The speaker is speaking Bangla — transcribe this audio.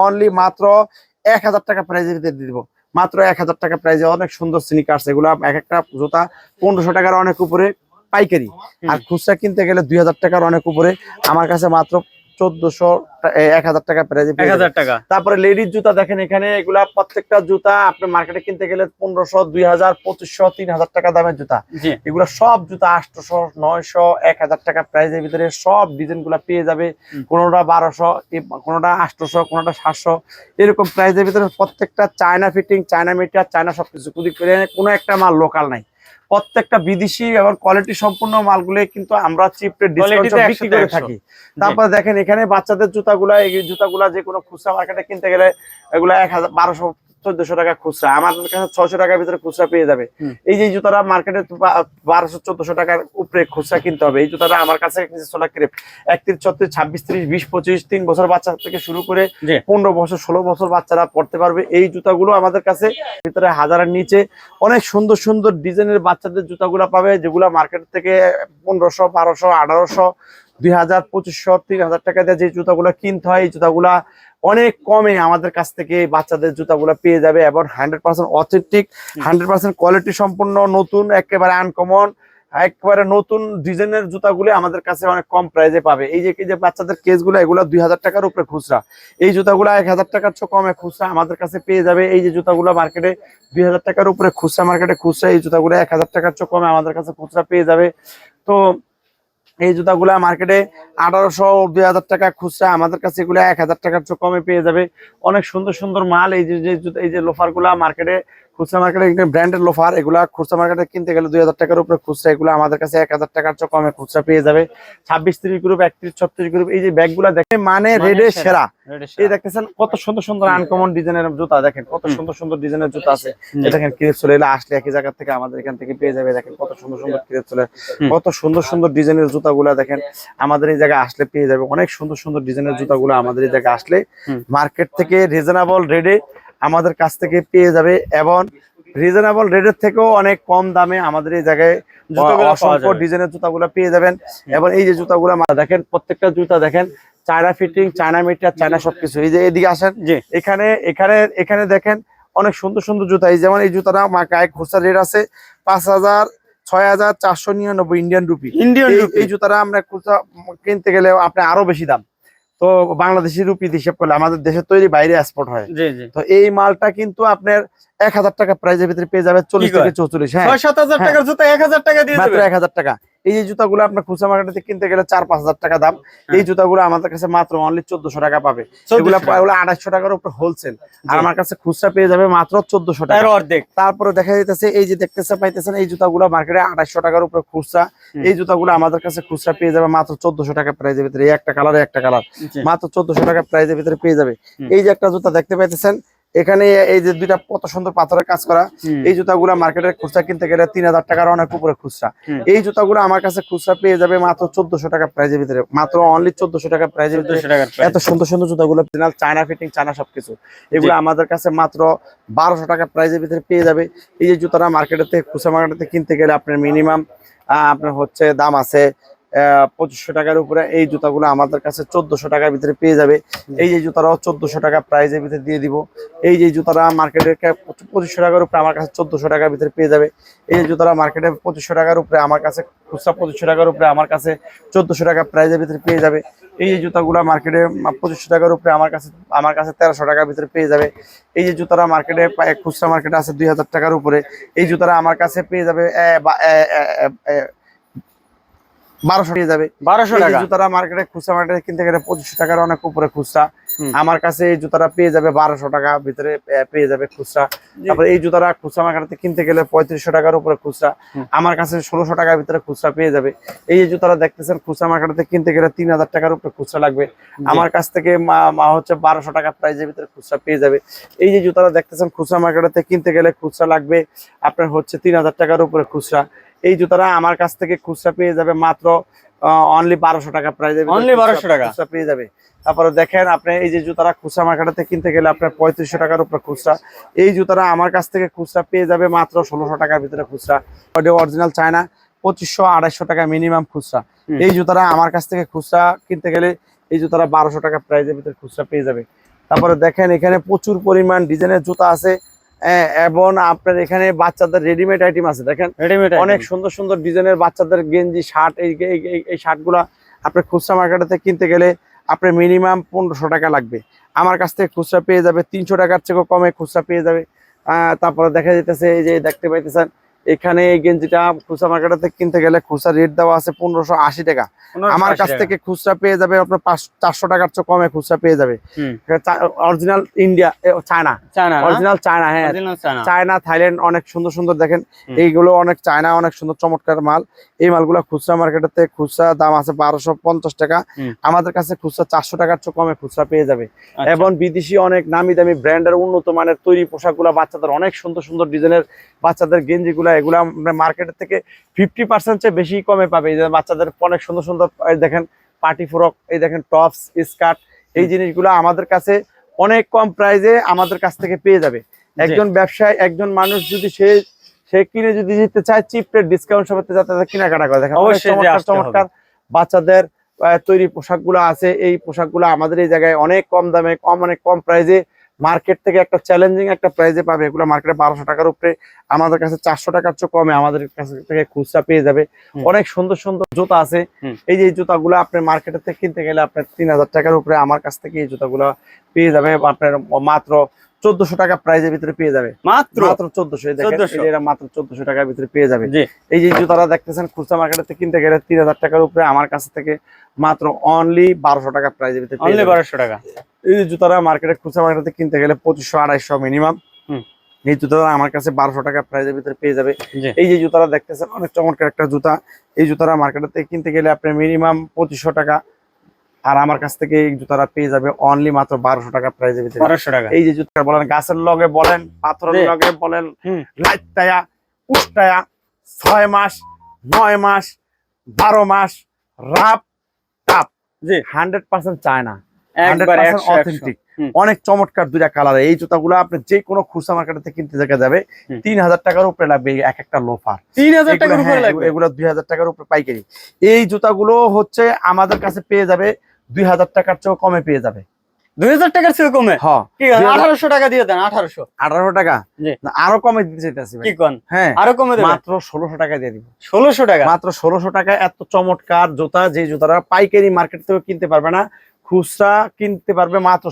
অনলি মাত্র 1000 টাকা প্রাইজের ভিতরে দিয়ে দিব। মাত্র 1000 টাকা প্রাইজে অনেক সুন্দর স্নিকার্স, এগুলা এক একটা জুতা 1500 টাকার অনেক উপরে পাইকারি, আর খুচরা কিনতে গেলে 2000 টাকার অনেক উপরে। আমার কাছে মাত্র 1400 1000 টাকা প্রাইজে 1000 টাকা। তারপরে লেডিস জুতা দেখেন, এখানে এগুলা প্রত্যেকটা জুতা আপনি মার্কেটে কিনতে গেলে 1500 2000 2500 3000 টাকা দামের জুতা। এগুলা সব জুতা 800 900 1000 টাকা প্রাইজের ভিতরে সব ডিজাইন গুলা পেয়ে যাবে। কোনোটা 1200, কোনোটা 800, কোনোটা 700, এরকম প্রাইজের ভিতরে। প্রত্যেকটা China fitting, China metre, China সবকিছু, কোনো একটা মাল লোকাল নাই। প্রত্যেকটা বিদেশি এবং কোয়ালিটি সম্পূর্ণ মালগুলো কিন্তু আমরা চিপ রেট ডিসকাউন্টে বিক্রি করে থাকি। তারপর দেখেন এখানে বাচ্চাদের জুতাগুলা, এই জুতাগুলা যে কোনো খুচরা মার্কেটে কিনতে গেলে এগুলা 1200 1400 টাকা খুচরা, আমার কাছে 600 টাকার ভিতরে খুচরা পেয়ে যাবে। এই যে জুতাটা মার্কেটে 1200 1400 টাকার উপরে খুচরা কিনতে হবে। এই জুতাটা আমার কাছে 31 36 26 30 20 25 3 বছর বাচ্চা থেকে শুরু করে 15 বছর 16 বছর বাচ্চারা পড়তে পারবে। এই জুতাগুলো আমাদের কাছে ভিতরে 1000-এর নিচে অনেক সুন্দর সুন্দর ডিজাইনের বাচ্চাদের জুতাগুলো পাবে, যেগুলো মার্কেট থেকে 1500 1200 1800 2000 2500 3000 টাকা দিয়ে যে জুতাগুলো কিনতে হয়, এই জুতাগুলা অনেক কমে আমাদের কাছ থেকে বাচ্চাদের জুতাগুলো পেয়ে যাবে। এবং 100% অথেন্টিক, 100% কোয়ালিটি সম্পন্ন, নতুন, একেবারে আনকমন, একেবারে নতুন ডিজাইনের জুতাগুলো আমাদের কাছে অনেক কম প্রাইসে পাবে। এই যে বাচ্চাদের কেসগুলো, এগুলো 2000 টাকার উপরে খুচরা, এই জুতাগুলো 1000 টাকার চেয়ে কমে খুচরা আমাদের কাছে পেয়ে যাবে। এই যে জুতাগুলো মার্কেটে 2000 টাকার উপরে খুচরা, মার্কেটে খুচরা, এই জুতাগুলো 1000 টাকার চেয়ে কমে আমাদের কাছে খুচরা পেয়ে যাবে। তো এই জুতাগুলা মার্কেটে 1800 2000 টাকা খুচরা, আমাদের কাছে এগুলো 1000 টাকার চেয়ে কমে পেয়ে যাবে। অনেক সুন্দর সুন্দর মাল। এই যে লোফার গুলা মার্কেটে খুচরা মার্কেটে ব্র্যান্ডের লোফার, এগুলা খুচরা মার্কেটে কিনতে গেলে 2000 টাকার উপরে খুচরা, এগুলো আমাদের কাছে 1000 টাকার চেয়ে কমে খুচরা পেয়ে যাবে। 26 30 গ্রুপ, 31 36 গ্রুপ, এই যে ব্যাগগুলা দেখেন মানে রেডে সেরা। এই দেখতেছেন কত সুন্দর সুন্দর আনকমন ডিজাইনের জুতা, দেখেন কত সুন্দর সুন্দর ডিজাইনের জুতা আছে। দেখেন ক্রেপ চলে এলে আসলে একই জায়গা থেকে আমাদের এখান থেকে পেয়ে যাবে। দেখেন কত সুন্দর সুন্দর ক্রেপ চলে, কত সুন্দর সুন্দর ডিজাইনের জুতাগুলা দেখেন আমাদের এই জায়গায় আসলে পেয়ে যাবে। অনেক সুন্দর সুন্দর ডিজাইনের জুতাগুলো আমাদের এই জায়গায় আসলে মার্কেট থেকে রিজনেবল রেটে আমাদের কাছ থেকে পেয়ে যাবে, এবং রিজনেবল রেটের থেকেও অনেক কম দামে আমাদের এই জায়গায় অসংখ্য ডিজাইনের জুতাগুলো পেয়ে যাবেন। এবং এই যে জুতাগুলো দেখেন, প্রত্যেকটা জুতা দেখেন China fitting, China metre, China সবকিছু। এই যে এদিকে আসেন, এখানে এখানে এখানে দেখেন অনেক সুন্দর সুন্দর জুতা। এই যেমন এই জুতাটা খুচরা রেট আছে 5000 6499 ইন্ডিয়ান রুপি। এই জুতাটা আমরা খুচরা কিনতে গেলে আপনার আরো বেশি দাম। তো বাংলাদেশি রুপি হিসাব করলে আমাদের দেশের তৈরি বাইরে এক্সপোর্ট হয়। তো এই মালটা কিন্তু আপনার 1000 টাকা প্রাইজের ভিতরে পেয়ে যাবে, 40 থেকে 44। হ্যাঁ 6-7000 টাকার জুতা 1000 টাকা দিয়ে মাত্র 1000 টাকা। এই যে জুতাগুলো আপনার খুচরা মার্কেটে কিনতে গেলে 4-5000 টাকা দাম, এই জুতাগুলো আমাদের কাছে মাত্র অনলি 1400 টাকা পাবে। এগুলো 2800 টাকার উপরে হোলসেল, আর আমার কাছে খুচরা পেয়ে যাবে মাত্র 1400 টাকা অর্ধেক। তারপরে দেখা যাইতেছে এই যে পাইতেছেন এই জুতাগুলো মার্কেটে 2800 টাকার উপরে খুচরা, এই জুতাগুলো আমাদের কাছে খুচরা পেয়ে যাবে মাত্র 1400 টাকা প্রাইজের ভিতরে। এই একটা কালার মাত্র 1400 টাকা প্রাইজের ভিতরে পেয়ে যাবে। এই যে একটা জুতা দেখতে পাইতেছেন এখানে, এই যে দুইটা কত সুন্দর পাথরের কাজ করা, এই জুতাগুলো মার্কেটের খুচরা কিনতে গেলে 3000 টাকার অনেক উপরে খুচরা। এই জুতাগুলো আমার কাছে খুচরা পেয়ে যাবে মাত্র 1400 টাকা প্রাইজের ভিতরে, মাত্র অনলি 1400 টাকা প্রাইজের ভিতরে। এত সুন্দর সুন্দর জুতাগুলো চায়না ফিটিং, চায়না সবকিছু, এগুলো আমাদের কাছে মাত্র 1200 টাকা প্রাইজের ভিতরে পেয়ে যাবে। এই যে জুতাটা মার্কেটেতে খুচরা মার্কেটে কিনতে গেলে আপনার মিনিমাম আপনার হচ্ছে দাম আছে 2500 টাকার উপরে। এই জুতাগুলো আমাদের কাছে 1400 টাকার ভিতরে পেয়ে যাবে। এই যে জুতারাও 1400 টাকা প্রাইজের ভিতরে দিয়ে দিব। এই যে জুতারা মার্কেটের 2500 টাকার উপরে আমার কাছে 1400 টাকার ভিতরে পেয়ে যাবে। এই যে জুতারা মার্কেটে 2500 টাকার উপরে আমার কাছে খুচরা 2500 টাকার উপরে আমার কাছে 1400 টাকা প্রাইজের ভিতরে পেয়ে যাবে। এই যে জুতাগুলো মার্কেটে 2500 টাকার উপরে আমার কাছে 1300 টাকার ভিতরে পেয়ে যাবে। এই যে জুতারা মার্কেটে খুচরা মার্কেটে আছে 2000 টাকার উপরে, এই জুতারা আমার কাছে পেয়ে যাবে 1200 পেয়ে যাবে। 1200 টাকা জুতারা মার্কেটে খুচরা মার্কেটে কিনতে গেলে 2500 টাকার অনেক উপরে খুচরা, আমার কাছে এই জুতারা পেয়ে যাবে 1200 টাকা ভিতরে পেয়ে যাবে খুচরা। তারপর এই জুতারা খুচরা মার্কেটে কিনতে গেলে 3500 টাকার উপরে খুচরা, আমার কাছে 1600 টাকার ভিতরে খুচরা পেয়ে যাবে। এই যে জুতারা দেখতেছেন খুচরা মার্কেটে কিনতে গেলে 3000 টাকার উপরে খুচরা লাগবে, আমার কাছ থেকে হচ্ছে 1200 টাকা প্রাইজের ভিতরে খুচরা পেয়ে যাবে। এই যে জুতারা দেখতেছেন খুচরা মার্কেটে কিনতে গেলে খুচরা লাগবে আপনার হচ্ছে 3000 টাকার উপরে খুচরা, এই জুতারা আমার কাছ থেকে খুচরা পেয়ে যাবে মাত্র অনলি 1200 টাকা প্রাইজে, অনলি 1200 টাকা খুচরা পেয়ে যাবে। তারপরে দেখেন আপনি এই যে জুতারা খুচরা মার্কেটে কিনতে গেলে আপনার 3500 টাকার উপরে খুচরা, এই জুতারা আমার কাছ থেকে খুচরা পেয়ে যাবে মাত্র 1600 টাকার ভিতরে খুচরা। অরিজিনাল চায়না 2500-2800 টাকা মিনিমাম খুচরা। এই জুতারা আমার কাছ থেকে খুচরা কিনতে গেলে এই জুতারা 1200 টাকা প্রাইজের ভিতরে খুচরা পেয়ে যাবে। তারপরে দেখেন এখানে প্রচুর পরিমাণ ডিজাইনের জুতা আছে, এবং আপনার এখানে বাচ্চাদের রেডিমেড আইটেম আছে। দেখেন রেডিমেড অনেক সুন্দর সুন্দর ডিজাইনের বাচ্চাদের গেঞ্জি শার্ট, এই শার্টগুলা আপনার খুচরা মার্কেটে কিনতে গেলে আপনার মিনিমাম 1500 টাকা লাগবে। আমার কাছ থেকে খুচরা পেয়ে যাবে 300 টাকার চেয়েও কমে খুচরা পেয়ে যাবে। তারপরে দেখা যাইতেছে এই যে দেখতে পাইতেছেন এখানে এই গেঞ্জিটা খুচরা মার্কেটে কিনতে গেলে খুচরা রেট দেওয়া আছে 1580 টাকা। আমার কাছ থেকে খুচরা পেয়ে যাবে আপনার 400 টাকার চেয়ে কমে খুচরা পেয়ে যাবে। Original India, China, original China, হ্যাঁ চায়না, থাইল্যান্ড, অনেক সুন্দর সুন্দর দেখেন এইগুলো অনেক চায়না, অনেক সুন্দর চমৎকার মাল। এই মালগুলো খুচরা মার্কেটে খুচরা দাম আছে 1250 টাকা, আমাদের কাছে খুচরা 400 টাকার চেয়ে কমে খুচরা পেয়ে যাবে। এবং বিদেশি অনেক নামি দামি ব্র্যান্ডের উন্নত মানের তৈরি পোশাকগুলো, বাচ্চাদের অনেক সুন্দর সুন্দর ডিজাইনের বাচ্চাদের গেঞ্জিগুলো, এগুলো মার্কেটের থেকে 50% চেয়ে বেশি কমে পাবে। এই যে বাচ্চাদের অনেক সুন্দর সুন্দর দেখেন পার্টি ফ্রক, এই দেখেন টপস, স্কার্ট, এই জিনিসগুলো আমাদের কাছে অনেক কম প্রাইসে আমাদের কাছ থেকে পেয়ে যাবে। একজন ব্যবসায়ী, একজন মানুষ যদি সে কিনে যদি দিতে চায় চিপ রেট ডিসকাউন্ট সমেত যাতে কেনাকাটা করে, দেখেন চমৎকার চমৎকার বাচ্চাদের তৈরি পোশাকগুলো আছে। এই পোশাকগুলো আমাদের এই জায়গায় অনেক কম দামে, অনেক কম প্রাইসে মার্কেট থেকে একটা চ্যালেঞ্জিং একটা প্রাইসে পাবে। এগুলো মার্কেটে 1200 টাকার উপরে, আমাদের কাছে 400 টাকার চেয়ে কমে আমাদের কাছ থেকে খুচরা পেয়ে যাবে। অনেক সুন্দর সুন্দর জুতা আছে, এই যে জুতাগুলো আপনার মার্কেটের থেকে কিনতে গেলে আপনার 3000 টাকার উপরে, আমার কাছ থেকে এই জুতাগুলো পেয়ে যাবে আপনার মাত্র 1400 টাকা প্রাইজের ভিতরে পেয়ে যাবে। মাত্র 1400, দেখেন এটা মাত্র 1400 টাকার ভিতরে পেয়ে যাবে। এই যে জুতাটা দেখতেছেন খুচরা মার্কেটে থেকে কিনতে গেলে 3000 টাকার উপরে, আমার কাছ থেকে মাত্র অনলি 1200 টাকা প্রাইজের ভিতরে, অনলি 1200 টাকা। এই যে জুতাটা মার্কেটে খুচরা মার্কেটে কিনতে গেলে 2500-2800 মিনিমাম, এই জুতাটা আমার কাছে 1200 টাকা প্রাইজের ভিতরে পেয়ে যাবে। এই যে জুতাটা দেখতেছেন অনেক চমৎকার একটা জুতা, এই জুতাটা মার্কেটে থেকে কিনতে গেলে আপনার মিনিমাম 2500 টাকা, আর আমার কাছ থেকে এই জুতাটা পেয়ে যাবে অনলি মাত্র 1200 টাকা প্রাইজের ভিতরে। 1200 টাকা। এই যে জুতা বলেন গাছের লগে বলেন, পাথরের লগে বলেন, লাইটায়া উষ্টায়া, 6 মাস 9 মাস 12 মাস রাপ টাপ, 100% চায়না, 100% অথেন্টিক, অনেক চমৎকার দুইটা কালার। এই জুতাগুলো আপনি যে কোনো খুচরা মার্কেটে থেকে কিনতে যাবে 3000 টাকার উপরে লাগবে এক একটা লোফার। 3000 টাকার উপরে লাগবে, এগুলো 2000 টাকার উপরে পাইকারি। এই জুতাগুলো হচ্ছে আমাদের কাছে পেয়ে যাবে 2000 টাকার চেয়েও কমে পেয়ে যাবে। 2000 টাকার চেয়ে কমে? হ্যাঁ, 1800 টাকা দিয়ে দেন। 1800 টাকা আরো কমে দিতে চাইতেছি। কি কোন? হ্যাঁ, আরো কমে দেব, মাত্র 1600 টাকা দিয়ে দিব। 1600 টাকা, মাত্র 1600 টাকা। এত চমৎকার জুতা, যে জুতাটা পাইকারি মার্কেট থেকে কিনতে পারবে না, খুচরা কিনতে পারবে মাত্র